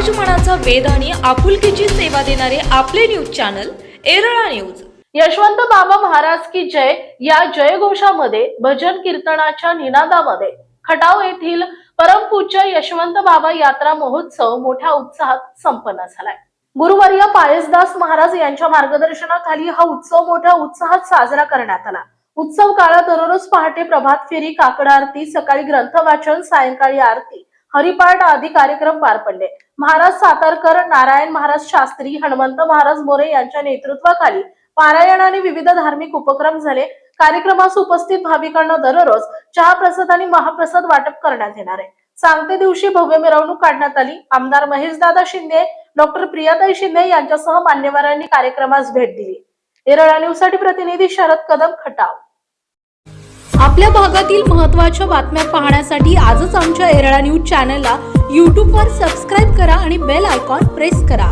समाज मनाचा वेध आणि आपुलकीची सेवा देणारे आपले news channel Erala news. Yashwant Baba Maharaj की जय या जयघोषामध्ये भजन कीर्तनाच्या निनादामध्ये खटाव येथील परमपूज्य यशवंत बाबा यात्रा महोत्सव मोठ्या उत्साहात संपन्न झालाय। गुरुवर्य पायसदास महाराज यांच्या मार्गदर्शनाखाली हा उत्सव मोठ्या उत्साहात साजरा करण्यात आला। उत्सव काळात दररोज पहाटे प्रभात फेरी, काकड आरती, सकाळी ग्रंथ वाचन, सायंकाळी आरती, हरिपाठ आदी कार्यक्रम पार पडले। महाराज सातारकर, नारायण महाराज शास्त्री, हनुमंत महाराज मोरे यांच्या नेतृत्वाखाली पारायण आणि विविध धार्मिक उपक्रम झाले। कार्यक्रमास उपस्थित भाविकांना दररोज चहा प्रसाद आणि महाप्रसाद वाटप करण्यात येणार आहे। सांगते दिवशी भव्य मिरवणूक काढण्यात आली। आमदार महेशदादा शिंदे, डॉक्टर प्रियाताई शिंदे यांच्यासह मान्यवरांनी कार्यक्रमास भेट दिली। एरळा न्यूज साठी प्रतिनिधी शरद कदम, खटाव। आपल्या भागातील महत्त्वाच्या बातम्या पाहण्यासाठी आजच आमच्या एरळा न्यूज चॅनलला YouTube वर सबस्क्राइब करा आणि बेल आयकॉन प्रेस करा।